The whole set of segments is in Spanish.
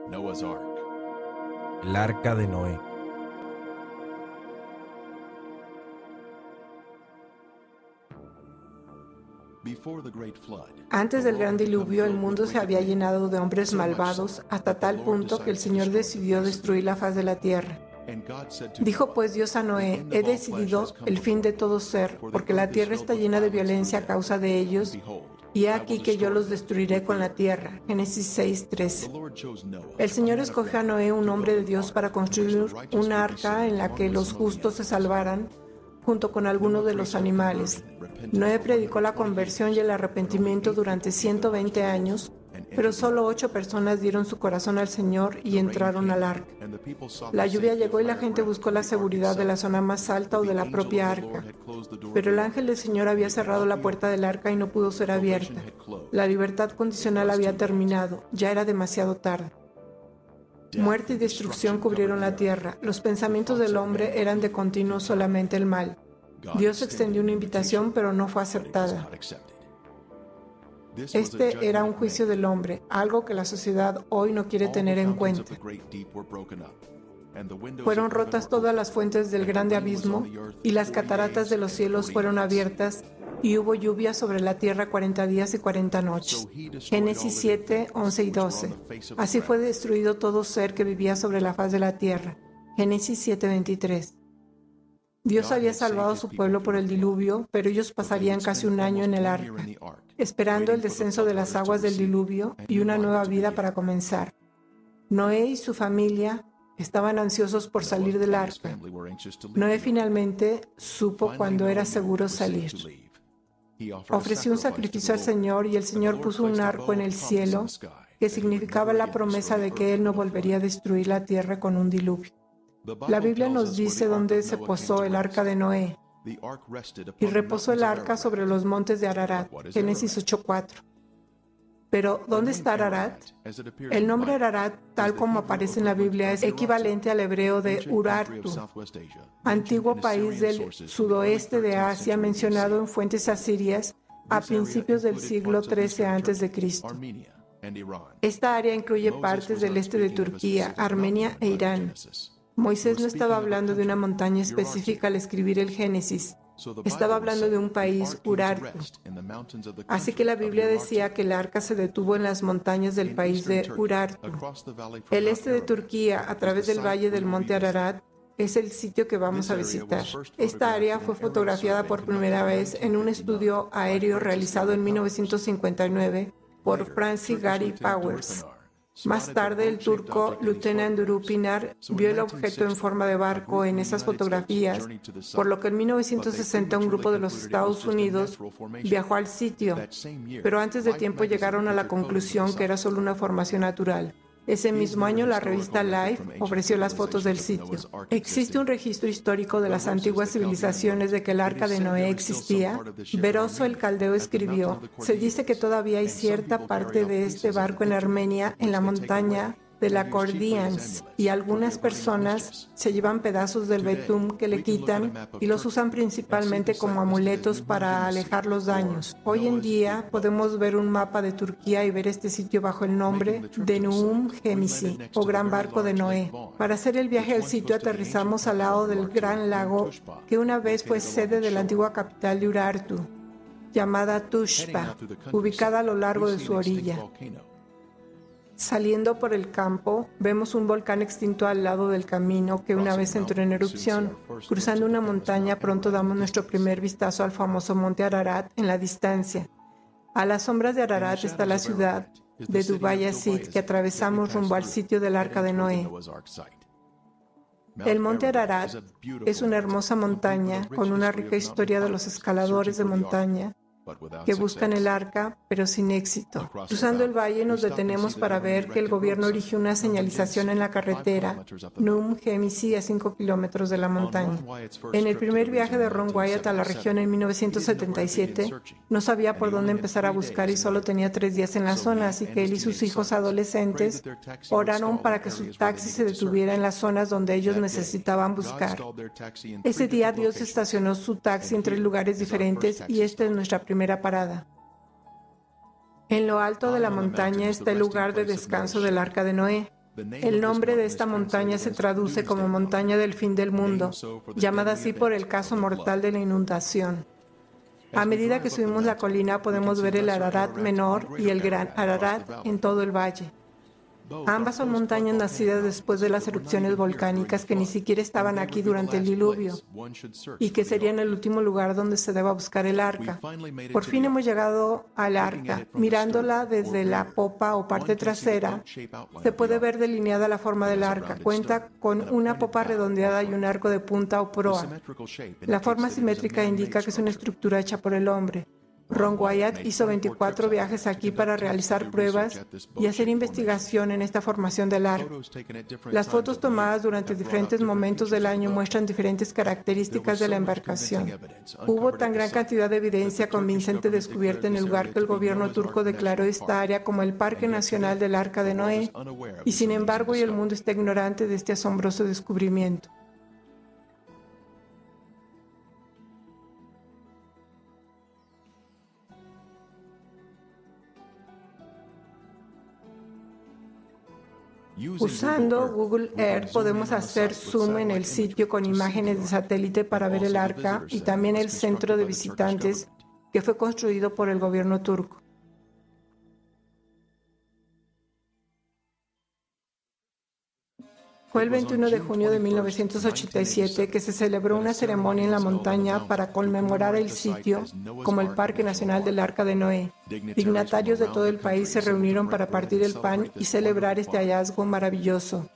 Noah's Ark. El arca de Noé. Before the great flood, Antes del gran diluvio, el mundo se había llenado de hombres malvados hasta tal punto que el Señor decidió destruir la faz de la tierra. and God said to Dijo Noah, pues Dios a Noé: he decidido el fin de todo ser, porque la tierra está llena de violencia a causa de ellos, Behold, y he aquí que yo los destruiré con la tierra. Génesis the 6:13. Lord chose Noah, El Señor a man of escogió a God, Noé, un to hombre de build an Dios, ark para in which construir the righteous un would be arca saved en la among que the los smoking justos se animals. salvaran, junto con algunos de los animales. Noé predicó la conversión y el arrepentimiento durante 120 años, pero solo 8 personas dieron su corazón al Señor y entraron al arca. And the people sought La the lluvia safety of llegó y la higher gente ground, buscó la the ark seguridad de la itself. zona más alta o de la propia arca. Pero el ángel del Señor había cerrado la puerta del arca y no pudo ser abierta. La libertad condicional había terminado, ya era demasiado tarde. Muerte y destrucción cubrieron la tierra. Los pensamientos del hombre eran de continuo solamente el mal. Dios extendió una invitación, pero no fue aceptada. Este era un juicio del hombre, algo que la sociedad hoy no quiere tener en cuenta. Fueron rotas todas las fuentes del grande abismo, y las cataratas de los cielos fueron abiertas, y hubo lluvia sobre la tierra 40 días y 40 noches. Génesis 7, 11 y 12. Así fue destruido todo ser que vivía sobre la faz de la tierra. Génesis 7, 23. Dios había salvado a su pueblo por el diluvio, pero ellos pasarían casi un año en el arca, esperando el descenso de las aguas del diluvio y una nueva vida para comenzar. Noé y su familia estaban ansiosos por salir del arca. Noé finalmente supo cuándo era seguro salir. Ofreció un sacrificio al Señor y el Señor puso un arco en el cielo que significaba la promesa de que Él no volvería a destruir la tierra con un diluvio. La Biblia nos dice dónde se posó el arca de Noé. Y reposó el arca sobre los montes de Ararat. Génesis 8:4. Pero, ¿dónde está Ararat? El nombre Ararat, tal como aparece en la Biblia, es equivalente al hebreo de Urartu, antiguo país del sudoeste de Asia mencionado en fuentes asirias a principios del siglo XIII a.C. Esta área incluye partes del este de Turquía, Armenia e Irán. Moisés no estaba hablando de una montaña específica al escribir el Génesis. Estaba hablando de un país, Urartu. Así que la Biblia decía que el arca se detuvo en las montañas del país de Urartu. El este de Turquía, a través del valle del monte Ararat, es el sitio que vamos a visitar. Esta área fue fotografiada por primera vez en un estudio aéreo realizado en 1959 por Francis Gary Powers. Más tarde, el turco Lieutenant Durupinar vio el objeto en forma de barco en esas fotografías, por lo que en 1960 un grupo de los Estados Unidos viajó al sitio, pero antes de tiempo llegaron a la conclusión que era solo una formación natural. Ese mismo año, la revista Life ofreció las fotos del sitio. ¿Existe un registro histórico de las antiguas civilizaciones de que el arca de Noé existía? Beroso el Caldeo escribió: se dice que todavía hay cierta parte de este barco en Armenia, en la montaña de la Cordians, y algunas personas se llevan pedazos del betún que le quitan y los usan principalmente como amuletos para alejar los daños. Hoy en día podemos ver un mapa de Turquía y ver este sitio bajo el nombre de Nuum Gemisi, o Gran Barco de Noé. Para hacer el viaje al sitio aterrizamos al lado del gran lago que una vez fue sede de la antigua capital de Urartu, llamada Tushpa, ubicada a lo largo de su orilla. Saliendo por el campo, vemos un volcán extinto al lado del camino que una vez entró en erupción. Cruzando una montaña, pronto damos nuestro primer vistazo al famoso monte Ararat en la distancia. A las sombras de Ararat está la ciudad de Dubai Asid, que atravesamos rumbo al sitio del arca de Noé. El monte Ararat es una hermosa montaña con una rica historia de los escaladores de montaña que buscan el arca, pero sin éxito. Cruzando el valle nos detenemos para ver que el gobierno erigió una señalización en la carretera Nuum Gemisi a 5 kilómetros de la montaña. En el primer viaje de Ron Wyatt a la región en 1977, no sabía por dónde empezar a buscar y solo tenía 3 días en la zona, así que él y sus hijos adolescentes oraron para que su taxi se detuviera en las zonas donde ellos necesitaban buscar. Ese día Dios estacionó su taxi en 3 lugares diferentes y esta es nuestra primera parada. En lo alto de la montaña está el lugar de descanso del arca de Noé. El nombre de esta montaña se traduce como montaña del fin del mundo, llamada así por el caso mortal de la inundación. A medida que subimos la colina podemos ver el Ararat Menor y el Gran Ararat en todo el valle. Ambas son montañas nacidas después de las erupciones volcánicas que ni siquiera estaban aquí durante el diluvio y que serían el último lugar donde se deba buscar el arca. Por fin hemos llegado al arca. Mirándola desde la popa o parte trasera, se puede ver delineada la forma del arca. Cuenta con una popa redondeada y un arco de punta o proa. La forma simétrica indica que es una estructura hecha por el hombre. Ron Wyatt hizo 24 viajes aquí para realizar pruebas y hacer investigación en esta formación del arca. Las fotos tomadas durante diferentes momentos del año muestran diferentes características de la embarcación. Hubo tan gran cantidad de evidencia convincente descubierta en el lugar que el gobierno turco declaró esta área como el Parque Nacional del Arca de Noé, y sin embargo hoy el mundo está ignorante de este asombroso descubrimiento. Usando Google Earth podemos hacer zoom en el sitio con imágenes de satélite para ver el arca y también el centro de visitantes que fue construido por el gobierno turco. Fue el 21 de junio de 1987 que se celebró una ceremonia en la montaña para conmemorar el sitio como el Parque Nacional del Arca de Noé. Dignatarios de todo el país se reunieron para partir el pan y celebrar este hallazgo maravilloso.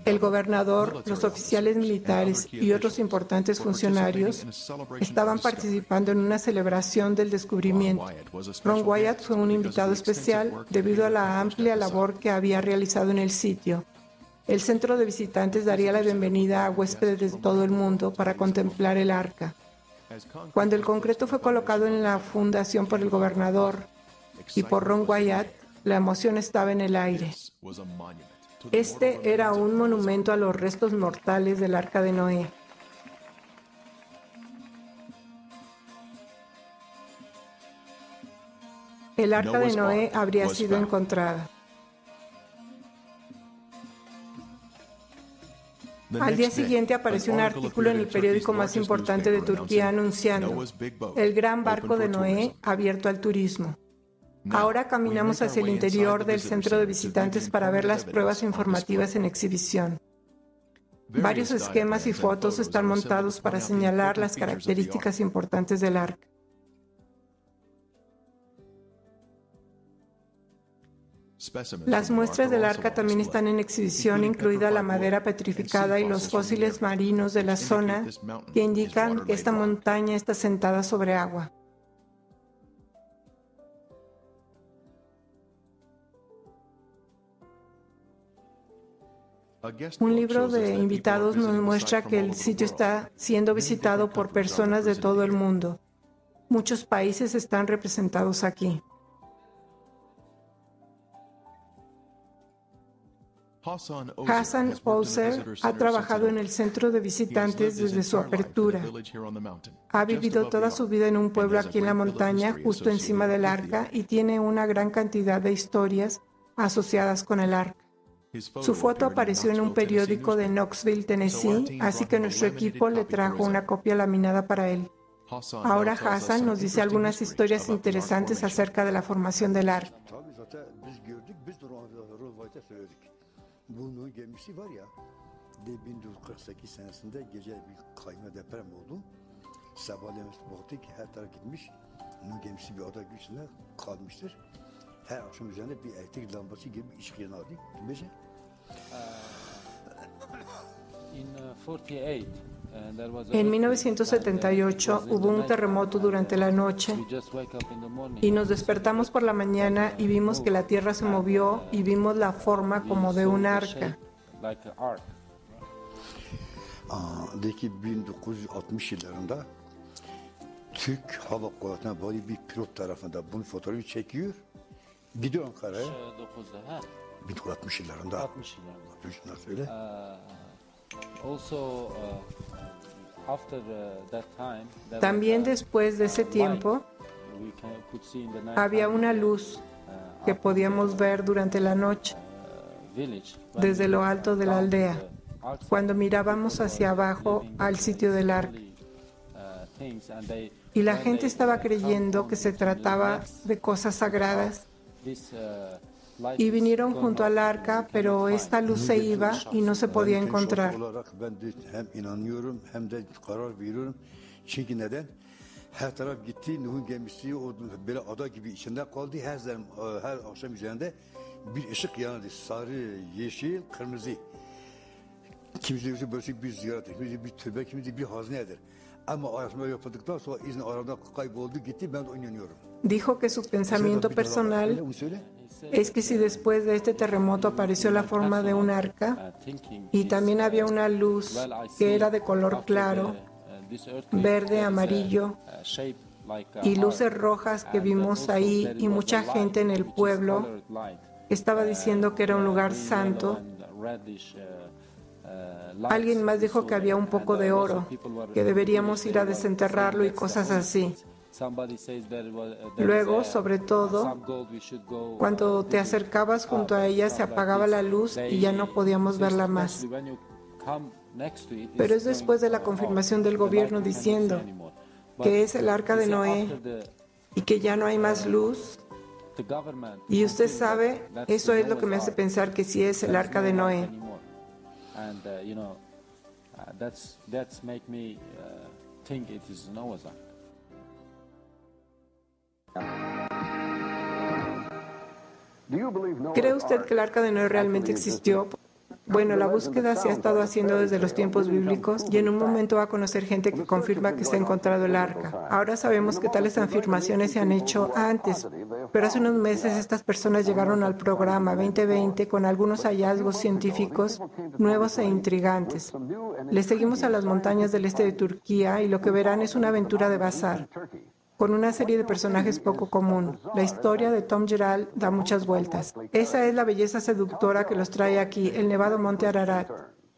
El gobernador, los oficiales militares y otros importantes funcionarios estaban participando en una celebración del descubrimiento. Ron Wyatt fue un invitado especial debido a la amplia labor que había realizado en el sitio. El centro de visitantes daría la bienvenida a huéspedes de todo el mundo para contemplar el arca. Cuando el concreto fue colocado en la fundación por el gobernador y por Ron Wyatt, la emoción estaba en el aire. Este era un monumento a los restos mortales del Arca de Noé. El Arca de Noé habría sido encontrada. Al día siguiente apareció un artículo en el periódico más importante de Turquía anunciando el gran barco de Noé abierto al turismo. Ahora caminamos hacia el interior del centro de visitantes para ver las pruebas informativas en exhibición. Varios esquemas y fotos están montados para señalar las características importantes del arca. Las muestras del arca también están en exhibición, incluida la madera petrificada y los fósiles marinos de la zona que indican que esta montaña está sentada sobre agua. Un libro de invitados nos muestra que el sitio está siendo visitado por personas de todo el mundo. Muchos países están representados aquí. Hassan Hauser ha trabajado en el centro de visitantes desde su apertura. Ha vivido toda su vida en un pueblo aquí en la montaña, justo encima del arca, y tiene una gran cantidad de historias asociadas con el arca. Su foto apareció en un periódico de Knoxville, Tennessee, así que nuestro equipo le trajo una copia laminada para él. Ahora Hassan nos dice algunas historias interesantes acerca de la formación del arca. Bu gemisi var ya, 1948 senesinde gece bir kayma deprem oldu. Sabahleyin baktık ki her taraf gitmiş. Bunun gemisi bir ada güçlüğüne kalmıştır. Her akşam üzerinde bir elektrik lambası gibi bir ışık yanardı. Bilmece? En 1978 hubo un terremoto durante la noche y nos despertamos por la mañana y vimos que la tierra se movió y vimos la forma como de un arca. De ki 1960 yıllarında Türk Hava Kuvvetleri'ne bağlı bir pilot tarafından bunun fotoğrafını çekiyor. Gidiyor Ankara'ya. 1960 yıllarında. 60 yıllarında. Söyle. También después de ese tiempo, Había una luz que podíamos ver durante la noche desde lo alto de la aldea, cuando mirábamos hacia abajo al sitio del arca. Y la gente estaba creyendo que se trataba de cosas sagradas. Y vinieron junto al arca, pero esta luz se iba y no se podía encontrar. Her taraf gitti, Nuh'un gemisi o böyle ada gibi içinde kaldı. Her akşam üzerinde bir ışık yandı. Sarı, yeşil, kırmızı. Kimisi böyle bir ziyaret, kimisi bir türbe, kimisi bir hazinedir. Ama araştırma yapıldıktan sonra izin arada kayboldu gitti. Ben de oynanıyorum. Dijo que su pensamiento personal es que si después de este terremoto apareció la forma de un arca y también había una luz que era de color claro, verde, amarillo y luces rojas que vimos ahí, y mucha gente en el pueblo estaba diciendo que era un lugar santo. Alguien más dijo que había un poco de oro, que deberíamos ir a desenterrarlo y cosas así. Luego, sobre todo, cuando te acercabas junto a ella, se apagaba la luz y ya no podíamos verla más. Pero es después de la confirmación del gobierno diciendo que es el arca de Noé y que ya no hay más luz. Y usted sabe, eso es lo que me hace pensar que sí es el arca de Noé. ¿Cree usted que el arca de Noé realmente existió? Bueno, la búsqueda se ha estado haciendo desde los tiempos bíblicos y en un momento va a conocer gente que confirma que se ha encontrado el arca. Ahora sabemos que tales afirmaciones se han hecho antes, pero hace unos meses estas personas llegaron al programa 2020 con algunos hallazgos científicos nuevos e intrigantes. Les seguimos a las montañas del este de Turquía y lo que verán es una aventura de bazar, con una serie de personajes poco común. La historia de Tom Gerald da muchas vueltas. Esa es la belleza seductora que los trae aquí, el nevado monte Ararat.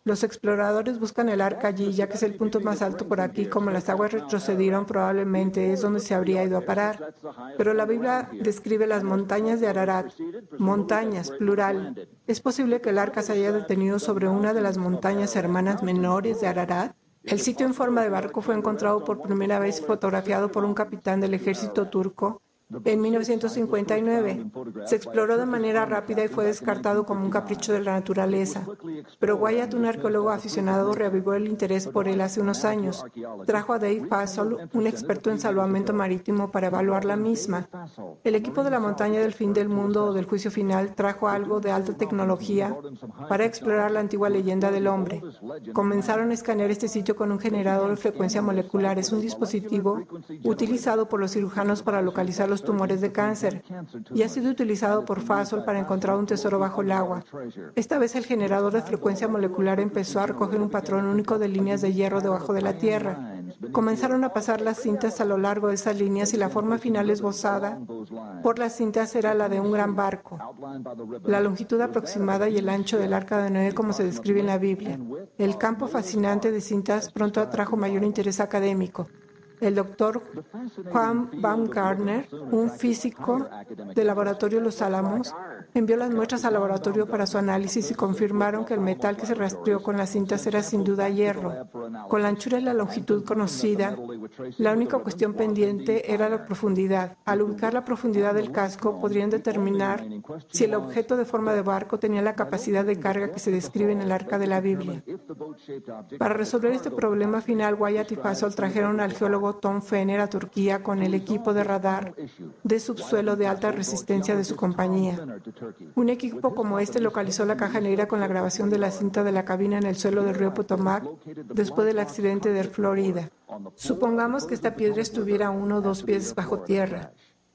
Los exploradores buscan el arca allí, ya que es el punto más alto por aquí. Como las aguas retrocedieron, probablemente es donde se habría ido a parar. Pero la Biblia describe las montañas de Ararat, montañas, plural. ¿Es posible que el arca se haya detenido sobre una de las montañas hermanas menores de Ararat? El sitio en forma de barco fue encontrado por primera vez fotografiado por un capitán del ejército turco en 1959. Se exploró de manera rápida y fue descartado como un capricho de la naturaleza. Pero Wyatt, un arqueólogo aficionado, reavivó el interés por él hace unos años. Trajo a Dave Fasold, un experto en salvamento marítimo, para evaluar la misma. El equipo de la montaña del fin del mundo o del juicio final trajo algo de alta tecnología para explorar la antigua leyenda del hombre. Comenzaron a escanear este sitio con un generador de frecuencia molecular. Es un dispositivo utilizado por los cirujanos para localizar los tumores de cáncer y ha sido utilizado por Fasold para encontrar un tesoro bajo el agua. Esta vez el generador de frecuencia molecular empezó a recoger un patrón único de líneas de hierro debajo de la Tierra. Comenzaron a pasar las cintas a lo largo de esas líneas y la forma final esbozada por las cintas era la de un gran barco. La longitud aproximada y el ancho del arca de Noé, como se describe en la Biblia. El campo fascinante de cintas pronto atrajo mayor interés académico. El doctor Juan Baumgartner, un físico del laboratorio Los Álamos, envió las muestras al laboratorio para su análisis y confirmaron que el metal que se rastreó con las cintas era sin duda hierro. Con la anchura y la longitud conocida, la única cuestión pendiente era la profundidad. Al ubicar la profundidad del casco, podrían determinar si el objeto de forma de barco tenía la capacidad de carga que se describe en el arca de la Biblia. Para resolver este problema final, Wyatt y Fasold trajeron al geólogo Tom Fenner a Turquía con el equipo de radar de subsuelo de alta resistencia de su compañía. Un equipo como este localizó la caja negra con la grabación de la cinta de la cabina en el suelo del río Potomac después del accidente de Florida. Supongamos que esta piedra estuviera 1 o 2 pies bajo tierra.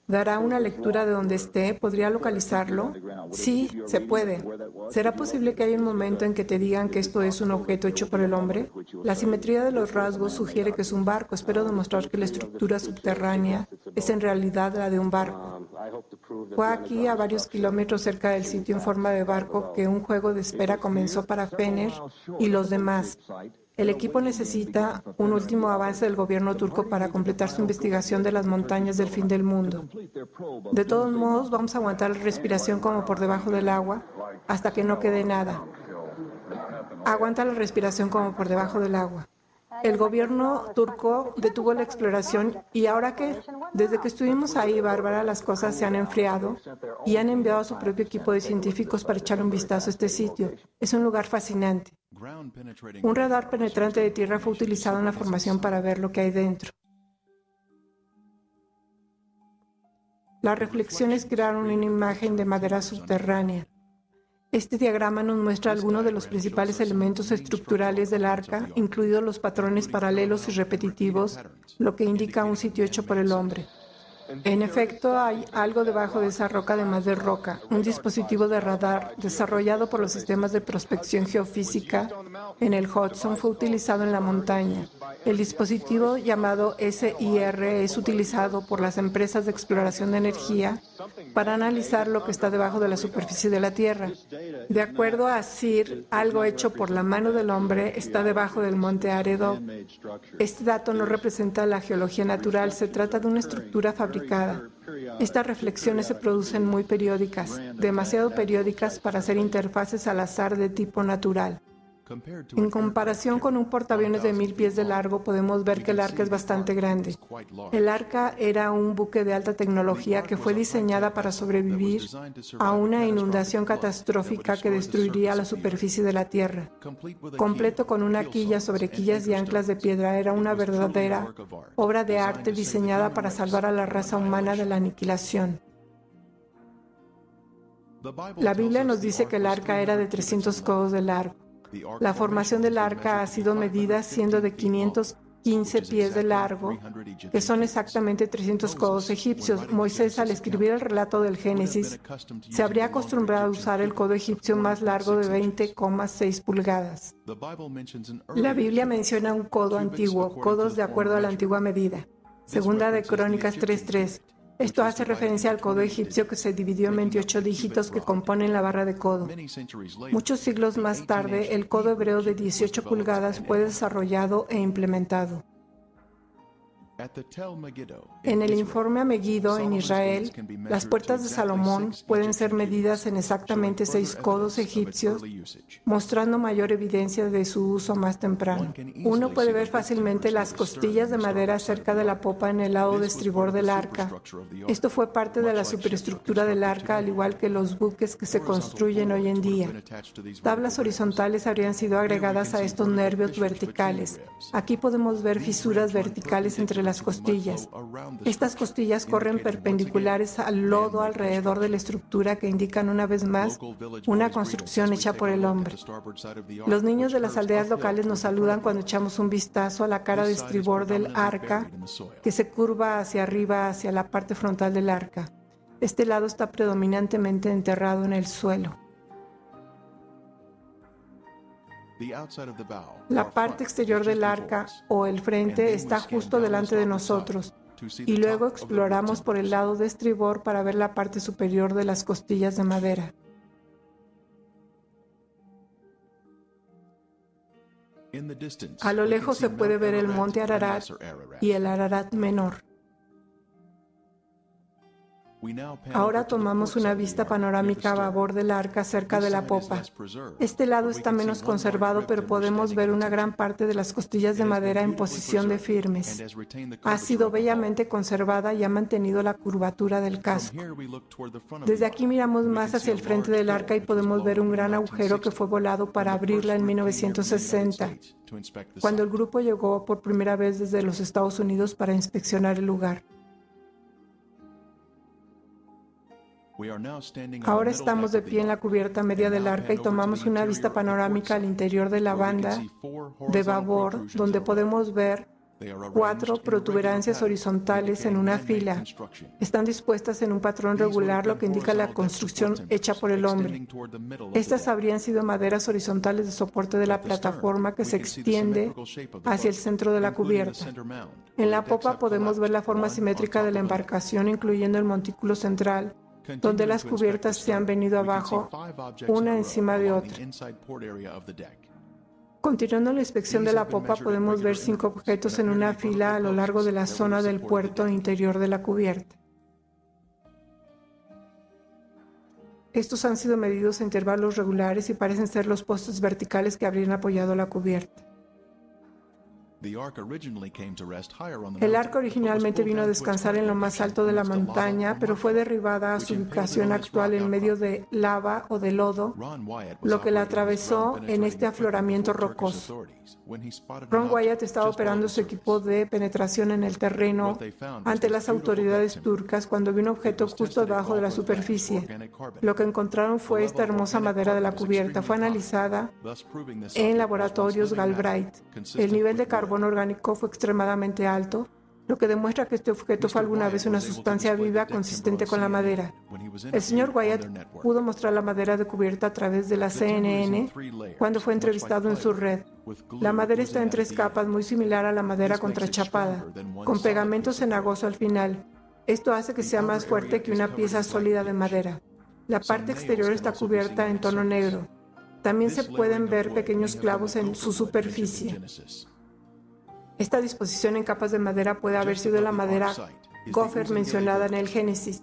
¿Dará una lectura de donde esté? ¿Podría localizarlo? Sí, se puede. ¿Será posible que haya un momento en que te digan que esto es un objeto hecho por el hombre? La simetría de los rasgos sugiere que es un barco. Espero demostrar que la estructura subterránea es en realidad la de un barco. Fue aquí, a varios kilómetros cerca del sitio en forma de barco, que un juego de espera comenzó para Fenner y los demás. El equipo necesita un último avance del gobierno turco para completar su investigación de las montañas del fin del mundo. De todos modos, vamos a aguantar la respiración como por debajo del agua hasta que no quede nada. Aguanta la respiración como por debajo del agua. El gobierno turco detuvo la exploración y ¿ahora qué? Desde que estuvimos ahí, Bárbara, las cosas se han enfriado y han enviado a su propio equipo de científicos para echar un vistazo a este sitio. Es un lugar fascinante. Un radar penetrante de tierra fue utilizado en la formación para ver lo que hay dentro. Las reflexiones crearon una imagen de madera subterránea. Este diagrama nos muestra algunos de los principales elementos estructurales del arca, incluidos los patrones paralelos y repetitivos, lo que indica un sitio hecho por el hombre. En efecto, hay algo debajo de esa roca además de roca, un dispositivo de radar desarrollado por los sistemas de prospección geofísica en el Hudson fue utilizado en la montaña. El dispositivo llamado SIR es utilizado por las empresas de exploración de energía para analizar lo que está debajo de la superficie de la Tierra. De acuerdo a SIR, algo hecho por la mano del hombre está debajo del monte Aredov. Este dato no representa la geología natural, se trata de una estructura fabricada. Estas reflexiones se producen muy periódicas, demasiado periódicas para ser interfaces al azar de tipo natural. En comparación con un portaaviones de 1000 pies de largo, podemos ver que el arca es bastante grande. El arca era un buque de alta tecnología que fue diseñada para sobrevivir a una inundación catastrófica que destruiría la superficie de la Tierra. Completo con una quilla sobre quillas y anclas de piedra, era una verdadera obra de arte diseñada para salvar a la raza humana de la aniquilación. La Biblia nos dice que el arca era de 300 codos de largo. La formación del arca ha sido medida siendo de 515 pies de largo, que son exactamente 300 codos egipcios. Moisés, al escribir el relato del Génesis, se habría acostumbrado a usar el codo egipcio más largo de 20,6 pulgadas. La Biblia menciona un codo antiguo, codos de acuerdo a la antigua medida. Segunda de Crónicas 3:3. Esto hace referencia al codo egipcio que se dividió en 28 dígitos que componen la barra de codo. Muchos siglos más tarde, el codo hebreo de 18 pulgadas fue desarrollado e implementado. En el informe a Megiddo en Israel, las puertas de Salomón pueden ser medidas en exactamente 6 codos egipcios, mostrando mayor evidencia de su uso más temprano. Uno puede ver fácilmente las costillas de madera cerca de la popa en el lado de estribor del arca. Esto fue parte de la superestructura del arca, al igual que los buques que se construyen hoy en día. Tablas horizontales habrían sido agregadas a estos nervios verticales. Aquí podemos ver fisuras verticales entre las costillas. Estas costillas corren perpendiculares al lodo alrededor de la estructura que indican una vez más una construcción hecha por el hombre. Los niños de las aldeas locales nos saludan cuando echamos un vistazo a la cara de estribor del arca que se curva hacia arriba hacia la parte frontal del arca. Este lado está predominantemente enterrado en el suelo. La parte exterior del arca o el frente está justo delante de nosotros y luego exploramos por el lado de estribor para ver la parte superior de las costillas de madera. A lo lejos se puede ver el monte Ararat y el Ararat menor. Ahora tomamos una vista panorámica a babor del arca cerca de la popa. Este lado está menos conservado, pero podemos ver una gran parte de las costillas de madera en posición de firmes. Ha sido bellamente conservada y ha mantenido la curvatura del casco. Desde aquí miramos más hacia el frente del arca y podemos ver un gran agujero que fue volado para abrirla en 1960, cuando el grupo llegó por primera vez desde los Estados Unidos para inspeccionar el lugar. Ahora estamos de pie en la cubierta media del arca y tomamos una vista panorámica al interior de la banda de babor, donde podemos ver 4 protuberancias horizontales en una fila. Están dispuestas en un patrón regular, lo que indica la construcción hecha por el hombre. Estas habrían sido maderas horizontales de soporte de la plataforma que se extiende hacia el centro de la cubierta. En la popa podemos ver la forma simétrica de la embarcación, incluyendo el montículo central, donde las cubiertas se han venido abajo, una encima de otra. Continuando la inspección de la popa, podemos ver 5 objetos en una fila a lo largo de la zona del puerto interior de la cubierta. Estos han sido medidos a intervalos regulares y parecen ser los postes verticales que habrían apoyado la cubierta. El arca originalmente vino a descansar en lo más alto de la montaña, pero fue derribada a su ubicación actual en medio de lava o de lodo, lo que la atravesó en este afloramiento rocoso. Ron Wyatt estaba operando su equipo de penetración en el terreno ante las autoridades turcas cuando vio un objeto justo debajo de la superficie. Lo que encontraron fue esta hermosa madera de la cubierta. Fue analizada en laboratorios Galbraith. El nivel de carbono orgánico fue extremadamente alto, lo que demuestra que este objeto fue alguna vez una sustancia viva consistente con la madera. El señor Wyatt pudo mostrar la madera de cubierta a través de la CNN cuando fue entrevistado en su red. La madera está en 3 capas, muy similar a la madera contrachapada, con pegamento cenagoso al final. Esto hace que sea más fuerte que una pieza sólida de madera. La parte exterior está cubierta en tono negro. También se pueden ver pequeños clavos en su superficie. Esta disposición en capas de madera puede haber sido la madera gopher mencionada en el Génesis.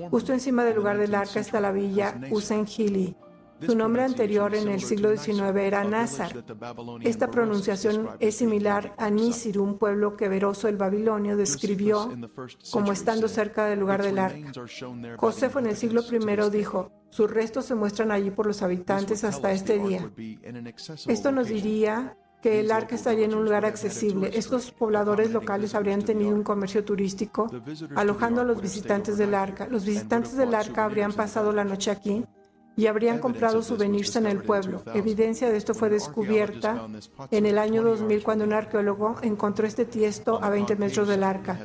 Justo encima del lugar del arca está la villa Usen-Hili. Su nombre anterior en el siglo XIX era Nazar. Esta pronunciación es similar a Nisir, un pueblo que Beroso el babilonio describió como estando cerca del lugar del arca. Josefo en el siglo I dijo: sus restos se muestran allí por los habitantes hasta este día. Esto nos diría que el arca estaría en un lugar accesible. Estos pobladores locales habrían tenido un comercio turístico, alojando a los visitantes del arca. Los visitantes del arca habrían pasado la noche aquí y habrían comprado souvenirs en el pueblo. Evidencia de esto fue descubierta en el año 2000 cuando un arqueólogo encontró este tiesto a 20 metros del arca.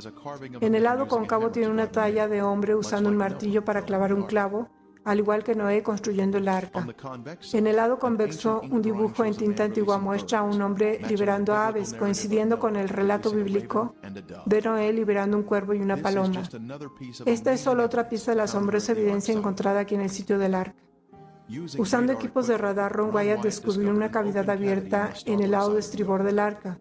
En el lado cóncavo tiene una talla de hombre usando un martillo para clavar un clavo, al igual que Noé construyendo el arca. En el lado convexo, un dibujo en tinta antigua muestra a un hombre liberando aves, coincidiendo con el relato bíblico de Noé liberando un cuervo y una paloma. Esta es solo otra pieza de la asombrosa evidencia encontrada aquí en el sitio del arca. Usando equipos de radar, Ron Wyatt descubrió una cavidad abierta en el lado de estribor del arca.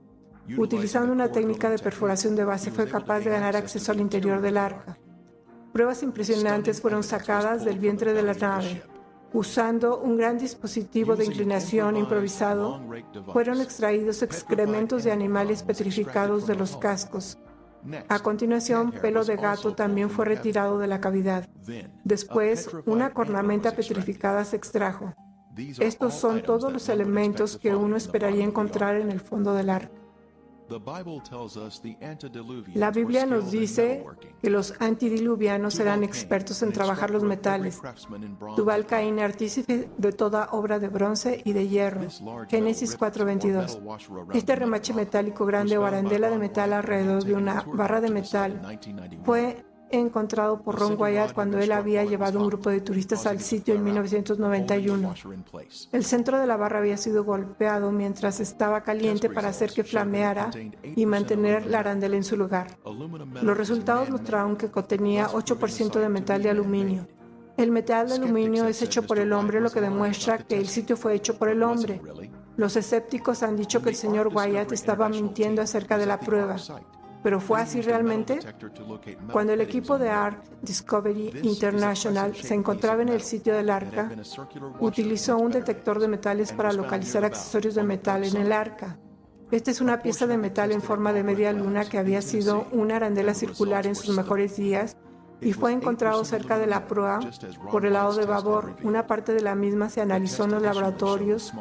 Utilizando una técnica de perforación de base, fue capaz de ganar acceso al interior del arca. Pruebas impresionantes fueron sacadas del vientre de la nave. Usando un gran dispositivo de inclinación improvisado, fueron extraídos excrementos de animales petrificados de los cascos. A continuación, pelo de gato también fue retirado de la cavidad. Después, una cornamenta petrificada se extrajo. Estos son todos los elementos que uno esperaría encontrar en el fondo del arca. La Biblia nos dice que los antediluvianos eran expertos en trabajar los metales. Tubal-Caín, artífice de toda obra de bronce y de hierro. Génesis 4:22. Este remache metálico grande o arandela de metal alrededor de una barra de metal fue encontrado por Ron Wyatt cuando él había llevado un grupo de turistas al sitio en 1991. El centro de la barra había sido golpeado mientras estaba caliente para hacer que flameara y mantener la arandela en su lugar. Los resultados mostraron que contenía 8% de metal de aluminio. El metal de aluminio es hecho por el hombre, lo que demuestra que el sitio fue hecho por el hombre. Los escépticos han dicho que el señor Wyatt estaba mintiendo acerca de la prueba. ¿Pero fue así realmente? Cuando el equipo de Ark Discovery International se encontraba en el sitio del arca, utilizó un detector de metales para localizar accesorios de metal en el arca. Esta es una pieza de metal en forma de media luna que había sido una arandela circular en sus mejores días y fue encontrado cerca de la proa por el lado de babor. Una parte de la misma se analizó en los laboratorios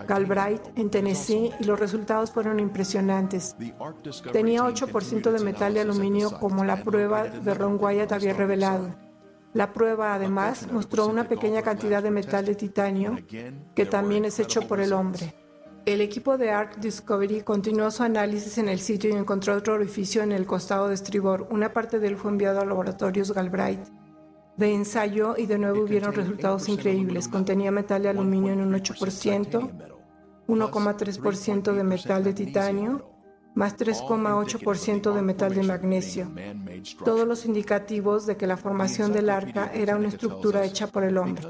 Galbraith en Tennessee y los resultados fueron impresionantes. Tenía 8% de metal de aluminio como la prueba de Ron Wyatt había revelado. La prueba además mostró una pequeña cantidad de metal de titanio que también es hecho por el hombre. El equipo de Ark Discovery continuó su análisis en el sitio y encontró otro orificio en el costado de estribor. Una parte de él fue enviado a laboratorios Galbraith de ensayo y de nuevo hubieron resultados increíbles. Contenía metal de aluminio en un 8%, 1,3% de metal de titanio más 3,8% de metal de magnesio. Todos los indicativos de que la formación del arca era una estructura hecha por el hombre.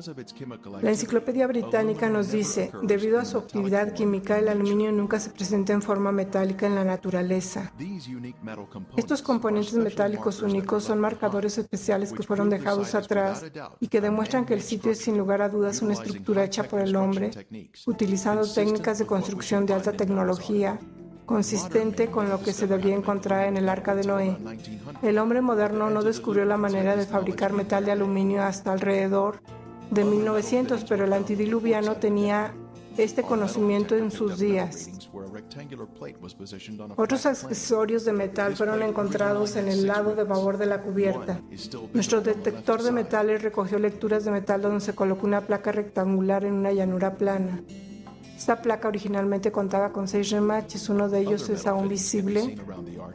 La Enciclopedia Británica nos dice, debido a su actividad química, el aluminio nunca se presenta en forma metálica en la naturaleza. Estos componentes metálicos únicos son marcadores especiales que fueron dejados atrás y que demuestran que el sitio es sin lugar a dudas una estructura hecha por el hombre, utilizando técnicas de construcción de alta tecnología, consistente con lo que se debería encontrar en el Arca de Noé. El hombre moderno no descubrió la manera de fabricar metal de aluminio hasta alrededor de 1900, pero el antidiluviano tenía este conocimiento en sus días. Otros accesorios de metal fueron encontrados en el lado de babor de la cubierta. Nuestro detector de metales recogió lecturas de metal donde se colocó una placa rectangular en una llanura plana. Esta placa originalmente contaba con 6 remaches, uno de ellos es aún visible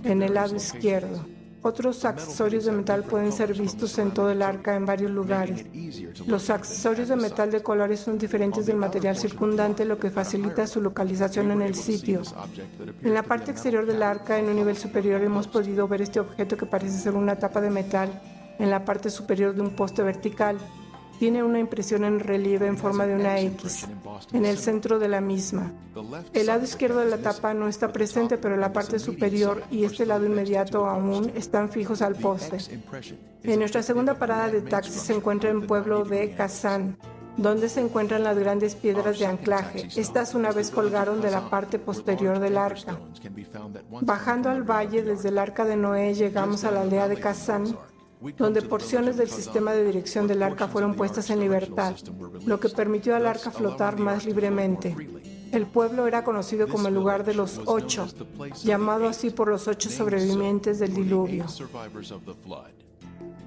en el lado izquierdo. Otros accesorios de metal pueden ser vistos en todo el arca en varios lugares. Los accesorios de metal de colores son diferentes del material circundante, lo que facilita su localización en el sitio. En la parte exterior del arca, en un nivel superior, hemos podido ver este objeto que parece ser una tapa de metal en la parte superior de un poste vertical. Tiene una impresión en relieve en forma de una X en el centro de la misma. El lado izquierdo de la tapa no está presente, pero la parte superior y este lado inmediato aún están fijos al poste. En nuestra segunda parada de taxi se encuentra el pueblo de Kazán, donde se encuentran las grandes piedras de anclaje. Estas una vez colgaron de la parte posterior del arca. Bajando al valle desde el Arca de Noé, llegamos a la aldea de Kazán, donde porciones del sistema de dirección del arca fueron puestas en libertad, lo que permitió al arca flotar más libremente. El pueblo era conocido como el lugar de los 8, llamado así por los 8 sobrevivientes del diluvio.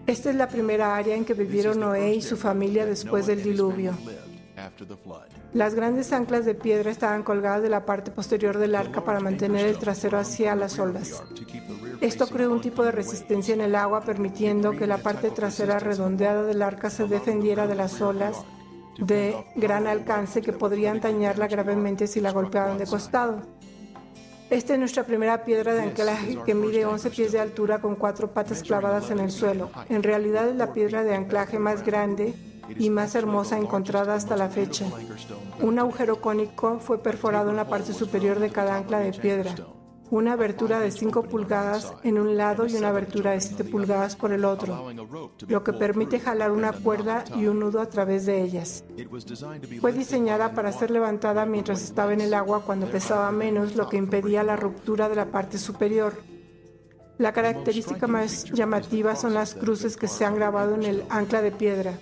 Esta es la primera área en que vivieron Noé y su familia después del diluvio. Las grandes anclas de piedra estaban colgadas de la parte posterior del arca para mantener el trasero hacia las olas. Esto creó un tipo de resistencia en el agua, permitiendo que la parte trasera redondeada del arca se defendiera de las olas de gran alcance que podrían dañarla gravemente si la golpeaban de costado. Esta es nuestra primera piedra de anclaje, que mide 11 pies de altura con 4 patas clavadas en el suelo. En realidad es la piedra de anclaje más grande y más hermosa encontrada hasta la fecha. Un agujero cónico fue perforado en la parte superior de cada ancla de piedra. Una abertura de 5 pulgadas en un lado y una abertura de 7 pulgadas por el otro, lo que permite jalar una cuerda y un nudo a través de ellas. Fue diseñada para ser levantada mientras estaba en el agua cuando pesaba menos, lo que impedía la ruptura de la parte superior. La característica más llamativa son las cruces que se han grabado en el ancla de piedra.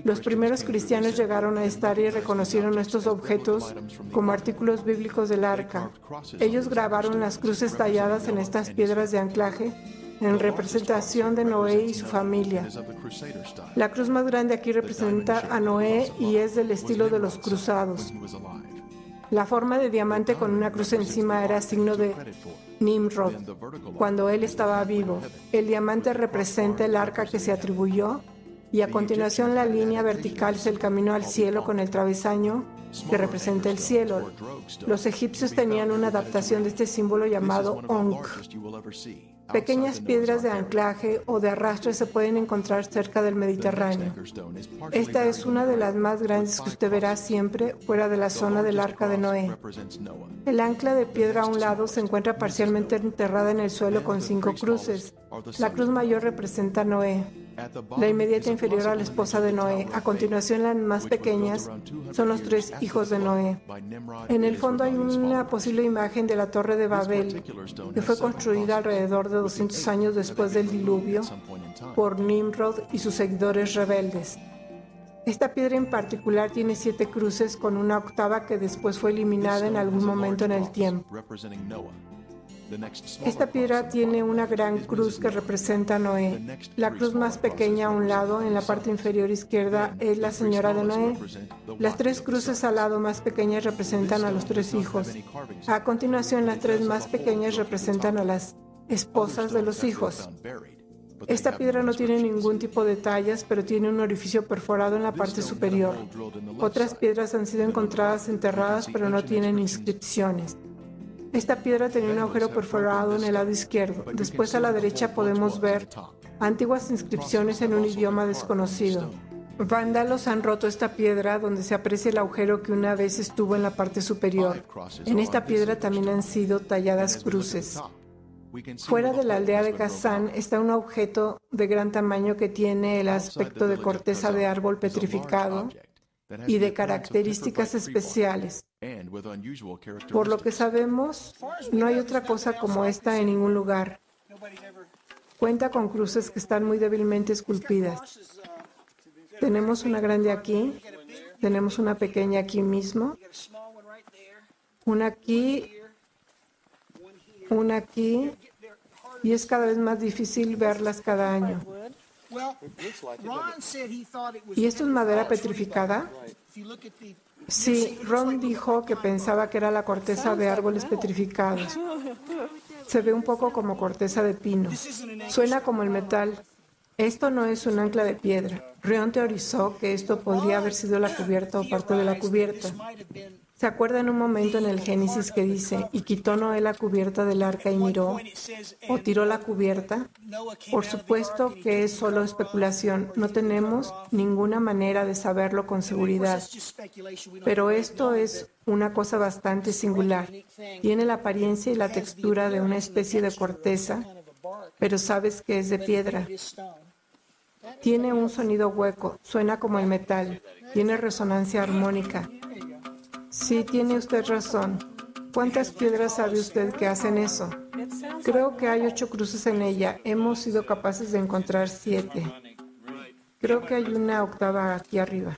Los primeros cristianos llegaron a esta área y reconocieron estos objetos como artículos bíblicos del arca. Ellos grabaron las cruces talladas en estas piedras de anclaje en representación de Noé y su familia. La cruz más grande aquí representa a Noé y es del estilo de los cruzados. La forma de diamante con una cruz encima era signo de Nimrod, cuando él estaba vivo. El diamante representa el arca que se atribuyó, y a continuación la línea vertical es el camino al cielo con el travesaño que representa el cielo. Los egipcios tenían una adaptación de este símbolo llamado Ankh. Pequeñas piedras de anclaje o de arrastre se pueden encontrar cerca del Mediterráneo. Esta es una de las más grandes que usted verá siempre fuera de la zona del Arca de Noé. El ancla de piedra a un lado se encuentra parcialmente enterrada en el suelo con 5 cruces. La cruz mayor representa a Noé, la inmediata inferior a la esposa de Noé. A continuación, las más pequeñas son los 3 hijos de Noé. En el fondo hay una posible imagen de la Torre de Babel, que fue construida alrededor de 200 años después del diluvio por Nimrod y sus seguidores rebeldes. Esta piedra en particular tiene 7 cruces con una octava que después fue eliminada en algún momento en el tiempo. Esta piedra tiene una gran cruz que representa a Noé. La cruz más pequeña a un lado, en la parte inferior izquierda, es la señora de Noé. Las 3 cruces al lado más pequeñas representan a los 3 hijos. A continuación, las 3 más pequeñas representan a las esposas de los hijos. Esta piedra no tiene ningún tipo de tallas, pero tiene un orificio perforado en la parte superior. Otras piedras han sido encontradas enterradas, pero no tienen inscripciones. Esta piedra tenía un agujero perforado en el lado izquierdo. Después a la derecha podemos ver antiguas inscripciones en un idioma desconocido. Vándalos han roto esta piedra donde se aprecia el agujero que una vez estuvo en la parte superior. En esta piedra también han sido talladas cruces. Fuera de la aldea de Kazán está un objeto de gran tamaño que tiene el aspecto de corteza de árbol petrificado y de características especiales. Por lo que sabemos, no hay otra cosa como esta en ningún lugar. Cuenta con cruces que están muy débilmente esculpidas. Tenemos una grande aquí, tenemos una pequeña aquí mismo, una aquí, y es cada vez más difícil verlas cada año. ¿Y esto es madera petrificada? Sí, Ron dijo que pensaba que era la corteza de árboles petrificados. Se ve un poco como corteza de pino. Suena como el metal. Esto no es un ancla de piedra. Ron teorizó que esto podría haber sido la cubierta o parte de la cubierta. ¿Se acuerdan un momento en el Génesis que dice, y quitó Noé la cubierta del arca y miró, o tiró la cubierta? Por supuesto que es solo especulación. No tenemos ninguna manera de saberlo con seguridad. Pero esto es una cosa bastante singular. Tiene la apariencia y la textura de una especie de corteza, pero sabes que es de piedra. Tiene un sonido hueco, suena como el metal, tiene resonancia armónica. Sí, tiene usted razón. ¿Cuántas piedras sabe usted que hacen eso? Creo que hay 8 cruces en ella. Hemos sido capaces de encontrar 7. Creo que hay una octava aquí arriba.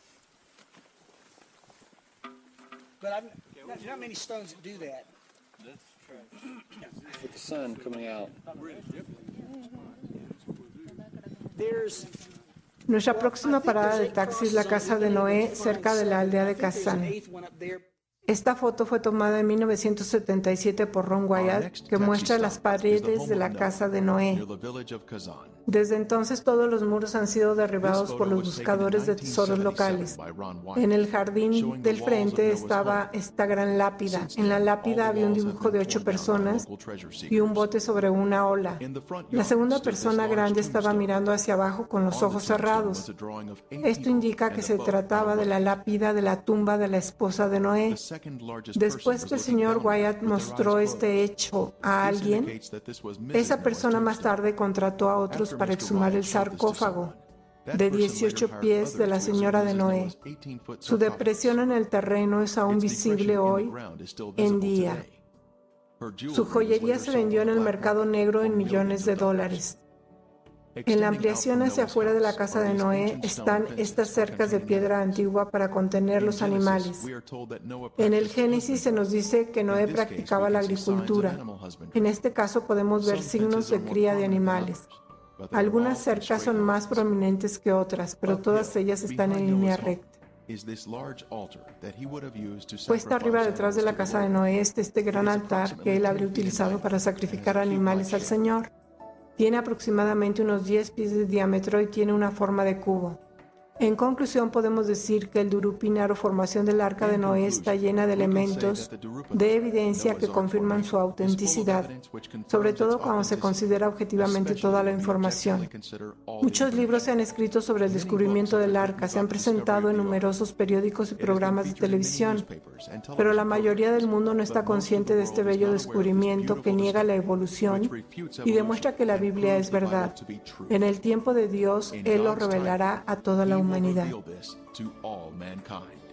Nuestra próxima parada de taxi es la casa de Noé, cerca de la aldea de Kazán. Esta foto fue tomada en 1977 por Ron Wyatt, que muestra las paredes de la casa de Noé. Desde entonces todos los muros han sido derribados por los buscadores de tesoros locales. En el jardín del frente estaba esta gran lápida. En la lápida había un dibujo de 8 personas y un bote sobre una ola. La segunda persona grande estaba mirando hacia abajo con los ojos cerrados. Esto indica que se trataba de la lápida de la tumba de la esposa de Noé. Después que el señor Wyatt mostró este hecho a alguien, esa persona más tarde contrató a otros para exhumar el sarcófago de 18 pies de la señora de Noé. Su depresión en el terreno es aún visible hoy en día. Su joyería se vendió en el mercado negro en millones de dólares. En la ampliación hacia afuera de la casa de Noé están estas cercas de piedra antigua para contener los animales. En el Génesis se nos dice que Noé practicaba la agricultura. En este caso podemos ver signos de cría de animales. Algunas cercas son más prominentes que otras, pero todas ellas están en línea recta. Puesta arriba detrás de la casa de Noé está este gran altar que él habría utilizado para sacrificar animales al Señor. Tiene aproximadamente unos 10 pies de diámetro y tiene una forma de cubo. En conclusión, podemos decir que el Durupinar o formación del Arca de Noé está llena de elementos de evidencia que confirman su autenticidad, sobre todo cuando se considera objetivamente toda la información. Muchos libros se han escrito sobre el descubrimiento del Arca, se han presentado en numerosos periódicos y programas de televisión, pero la mayoría del mundo no está consciente de este bello descubrimiento que niega la evolución y demuestra que la Biblia es verdad. En el tiempo de Dios, Él lo revelará a toda la humanidad. To all mankind.